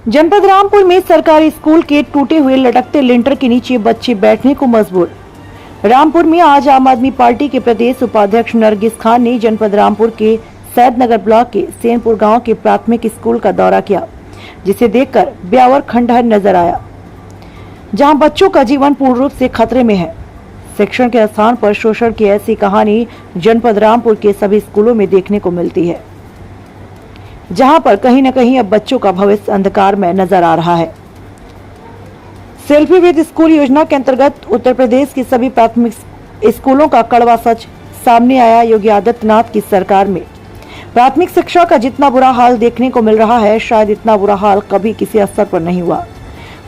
जनपद रामपुर में सरकारी स्कूल के टूटे हुए लटकते लिंटर के नीचे बच्चे बैठने को मजबूर। रामपुर में आज आम आदमी पार्टी के प्रदेश उपाध्यक्ष नरगिस खान ने जनपद रामपुर के सैदनगर ब्लॉक के सेनपुर गांव के प्राथमिक स्कूल का दौरा किया, जिसे देखकर ब्यावर खंडहर नजर आया, जहां बच्चों का जीवन पूर्ण रूप से खतरे में है। शिक्षण के स्थान पर शोषण की ऐसी कहानी जनपद रामपुर के सभी स्कूलों में देखने को मिलती है, जहां पर कहीं न कहीं अब बच्चों का भविष्य अंधकार में नजर आ रहा है। सेल्फी विद स्कूल योजना के अंतर्गत उत्तर प्रदेश की सभी प्राथमिक स्कूलों का कड़वा सच सामने आया। योगी आदित्यनाथ की सरकार में प्राथमिक शिक्षा का जितना बुरा हाल देखने को मिल रहा है, शायद इतना बुरा हाल कभी किसी स्तर पर नहीं हुआ।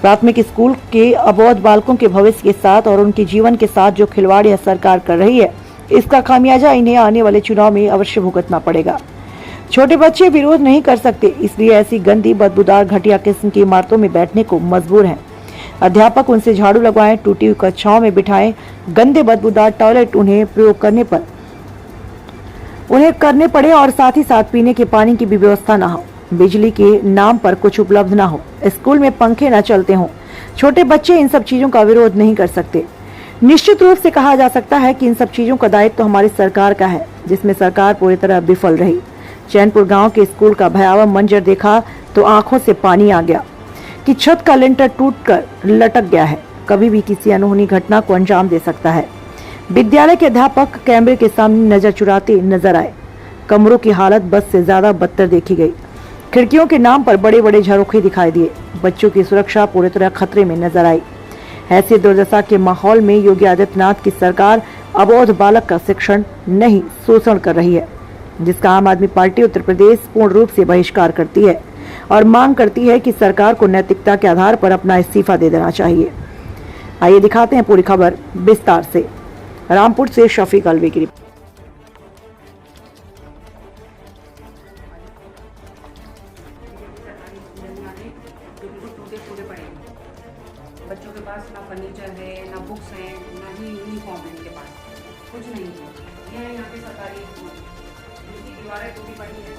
प्राथमिक स्कूल के अबोध बालकों के भविष्य के साथ और उनके जीवन के साथ जो खिलवाड़ यह सरकार कर रही है, इसका खामियाजा इन्हें आने वाले चुनाव में अवश्य भुगतना पड़ेगा। छोटे बच्चे विरोध नहीं कर सकते, इसलिए ऐसी गंदी बदबूदार घटिया किस्म की इमारतों में बैठने को मजबूर हैं। अध्यापक उनसे झाड़ू लगवाएं, टूटी हुई कक्षाओं में बिठाएं, गंदे बदबूदार टॉयलेट उन्हें प्रयोग करने पड़े और साथ ही साथ पीने के पानी की भी व्यवस्था न हो, बिजली के नाम पर कुछ उपलब्ध न हो, स्कूल में पंखे न चलते हों। छोटे बच्चे इन सब चीजों का विरोध नहीं कर सकते। निश्चित रूप से कहा जा सकता है कि इन सब चीजों का दायित्व तो हमारी सरकार का है, जिसमें सरकार पूरी तरह विफल रही। चैनपुर गांव के स्कूल का भयावह मंजर देखा तो आंखों से पानी आ गया कि छत का लिंटर टूटकर लटक गया है, कभी भी किसी अनहोनी घटना को अंजाम दे सकता है। विद्यालय के अध्यापक कैमरे के सामने नजर चुराते नजर आए। कमरों की हालत बस से ज्यादा बदतर देखी गई। खिड़कियों के नाम पर बड़े बड़े झरोखे दिखाई दिए। बच्चों की सुरक्षा पूरी तरह खतरे में नजर आई। ऐसे दुर्दशा के माहौल में योगी आदित्यनाथ की सरकार अबोध बालक का शिक्षण नहीं, शोषण कर रही है, जिसका आम आदमी पार्टी उत्तर प्रदेश पूर्ण रूप से बहिष्कार करती है और मांग करती है कि सरकार को नैतिकता के आधार पर अपना इस्तीफा दे देना चाहिए। आइए दिखाते हैं पूरी खबर विस्तार से। रामपुर से शफीक अलवी की रिपोर्ट। बच्चों के पास ना फर्नीचर है, ना बुक्स हैं, ना ही यूनिफॉर्म है, इनके पास कुछ नहीं है। ये है यहाँ पे सरकारी स्कूल, जिनकी दीवारें टूटी पड़ी हैं।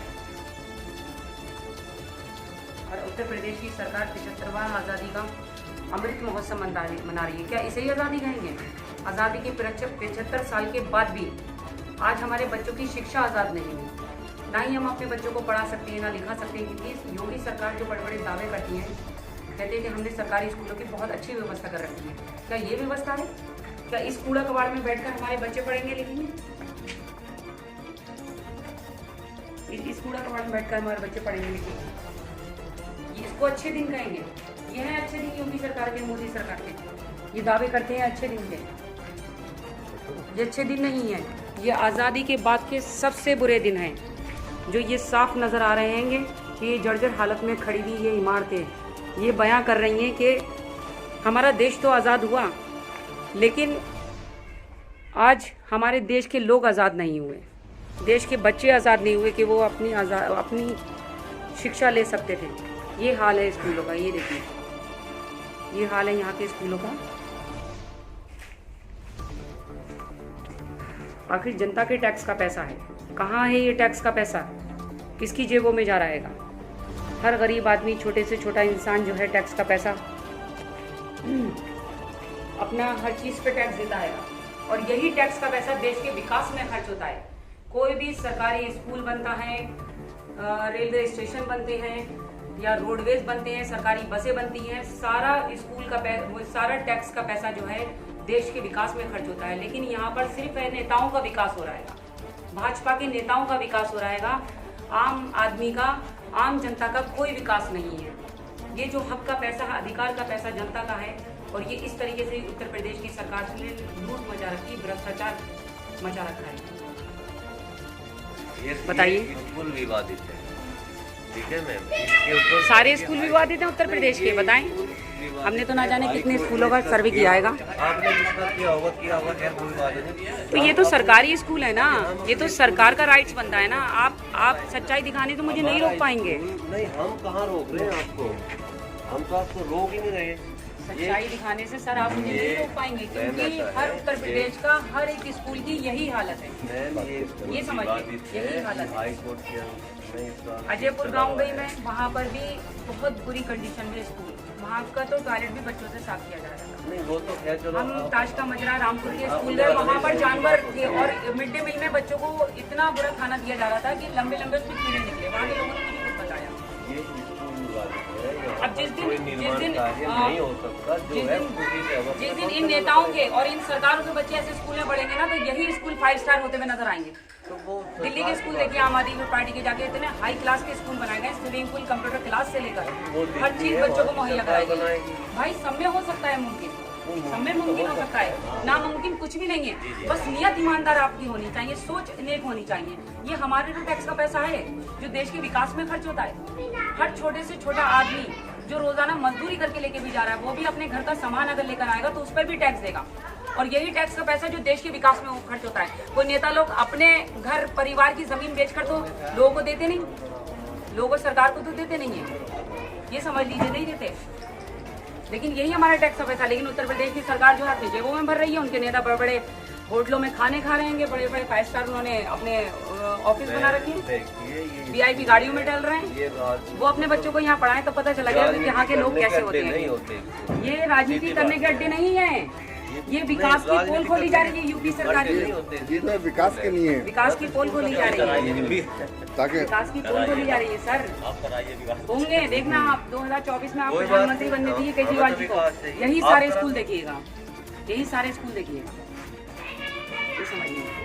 और उत्तर प्रदेश की सरकार 75वां आज़ादी का अमृत महोत्सव मना रही है। क्या इसे ही आज़ादी कहेंगे? आज़ादी के 75 साल के बाद भी आज हमारे बच्चों की शिक्षा आज़ाद नहीं है, ना ही हम अपने बच्चों को पढ़ा सकते हैं, ना लिखा सकते हैं। क्योंकि योगी सरकार जो बड़े बड़े दावे करती है, कहते हैं कि हमने सरकारी स्कूलों की बहुत अच्छी व्यवस्था कर रखी है। क्या ये व्यवस्था है? क्या इस कूड़ा कबाड़ में बैठकर हमारे बच्चे पढ़ेंगे लिखेंगे? इस कूड़ा कबाड़ में बैठकर हमारे बच्चे पढ़ेंगे लिखेंगे? इसको अच्छे दिन कहेंगे? ये है अच्छे दिन योगी सरकार के, मोदी सरकार के? ये दावे करते हैं अच्छे दिन के, ये अच्छे दिन नहीं है। ये आज़ादी के बाद के सबसे बुरे दिन हैं, जो ये साफ नज़र आ रहे हैं कि ये जर्जर हालत में खड़ी हुई ये इमारतें ये बयां कर रही हैं कि हमारा देश तो आज़ाद हुआ, लेकिन आज हमारे देश के लोग आज़ाद नहीं हुए, देश के बच्चे आज़ाद नहीं हुए कि वो अपनी शिक्षा ले सकते थे। ये हाल है स्कूलों का, ये देखिए, ये हाल है यहाँ के स्कूलों का। आखिर जनता के टैक्स का पैसा है, कहाँ है ये टैक्स का पैसा? किसकी जेबों में जा रहेगा? हर गरीब आदमी, छोटे से छोटा इंसान जो है टैक्स का पैसा अपना हर चीज़ पे टैक्स देता है, और यही टैक्स का पैसा देश के विकास में खर्च होता है। कोई भी सरकारी स्कूल बनता है, रेलवे स्टेशन बनते हैं या रोडवेज बनते हैं, सरकारी बसें बनती हैं, सारा स्कूल का सारा टैक्स का पैसा जो है देश के विकास में खर्च होता है। लेकिन यहाँ पर सिर्फ नेताओं का विकास हो रहा है, भाजपा के नेताओं का विकास हो रहा है, आम आदमी का, आम जनता का कोई विकास नहीं है। ये जो हक का पैसा, अधिकार का पैसा जनता का है, और ये इस तरीके से उत्तर प्रदेश की सरकार ने लूट मचा रखी, भ्रष्टाचार मचा रखा है। बताइए। स्कूल विवादित है, ठीक है मैम? सारे स्कूल विवादित हैं उत्तर प्रदेश के, बताएं। हमने तो ना जाने कितने स्कूलों का सर्वे किया है। आपने जिसका किया होगा तो ये तो सरकारी स्कूल है ना, ये तो सरकार का राइट्स बनता है ना। आप सच्चाई दिखाने तो मुझे नहीं रोक पाएंगे। नहीं, हम कहाँ रोक रहे हैं आपको? हम तो आपको रोक ही नहीं रहे। सच्चाई दिखाने से सर आप मुझे नहीं रोक पाएंगे, क्योंकि हर उत्तर प्रदेश का हर एक स्कूल की यही हालत है। मैम ये समझिए, यही हालत है। हाई कोर्ट के मैं इस बार अजयपुर गांव गई मैं, वहाँ पर भी बहुत बुरी कंडीशन में स्कूल, वहाँ का तो टॉयलेट भी बच्चों से साफ किया जा रहा था। नहीं वो तो खैर चलो हम ताज का मजरा रामपुर के स्कूल गए, वहाँ पर जानवर थे और मिड डे मील में बच्चों को इतना बुरा खाना दिया जा रहा था कि लंबे लंबे उसमें कीड़े निकले। वहाँ के लोगों ने मुझे कुछ बताया। ये स्कूल वाले हैं, अब जिस दिन- कोई जिस निर्माण दिन- कार्य हाँ, नहीं हो सकता, जो है उसी से अवश्य जिस दिन इन नेताओं के और इन सरकारों के बच्चे ऐसे स्कूल में पढ़ेंगे ना, तो यही स्कूल 5 स्टार होते हुए नजर आएंगे। तो वो दिल्ली के स्कूल देखिए, आम आदमी पार्टी के जाके इतने हाई क्लास के स्कूल बनाए गए, स्विमिंग पूल, कंप्यूटर क्लास से लेकर हर चीज बच्चों को मुहैया कराई गई। भाई सब में हो सकता है मुमकिन, सब में मुमकिन हो सकता है, नामुमकिन कुछ भी नहीं है। बस नियत ईमानदार आपकी होनी चाहिए, सोच नेक होनी चाहिए। ये हमारे तो टैक्स का पैसा है जो देश के विकास में खर्च होता है। हर छोटे से छोटा आदमी जो रोजाना मजदूरी करके लेके भी जा रहा है, वो भी अपने घर का सामान अगर लेकर आएगा तो उस पर भी टैक्स देगा। और यही टैक्स का पैसा जो देश के विकास में खर्च होता है। कोई नेता लोग अपने घर परिवार की जमीन बेचकर तो लोगों को देते नहीं, लोगों को सरकार को तो देते नहीं है, ये समझ लीजिए, नहीं देते। लेकिन यही हमारा टैक्स का पैसा। लेकिन उत्तर प्रदेश की सरकार जो है अपनी जेबों में भर रही है, उनके नेता बड़े बड़े होटलों में खाने खा रहे हैं, बड़े बड़े 5 स्टार उन्होंने अपने ऑफिस बना रखे हैं, VIP गाड़ियों में डल रहे हैं। ये बात वो अपने बच्चों को यहाँ पढ़ाएं तो पता चला गया कि यहाँ के लोग कैसे होते नहीं हैं। होते। ये राजनीति करने के अड्डे नहीं है, ये विकास की पोल खोली जा रही है यूपी सरकार की। ये तो विकास के लिए है, विकास की पोल खोली जा रही है, ताकि विकास की पोल खोली जा रही है सर। होंगे, देखना आप 2024 में आप कोई बात प्रधानमंत्री नहीं, बनने दीजिए हमें तो केजरीवाल जी को, विकास चाहिए। यही आप सारे करा- स्कूल देखिएगा, यही सारे स्कूल देखिएगा, ये समझिए।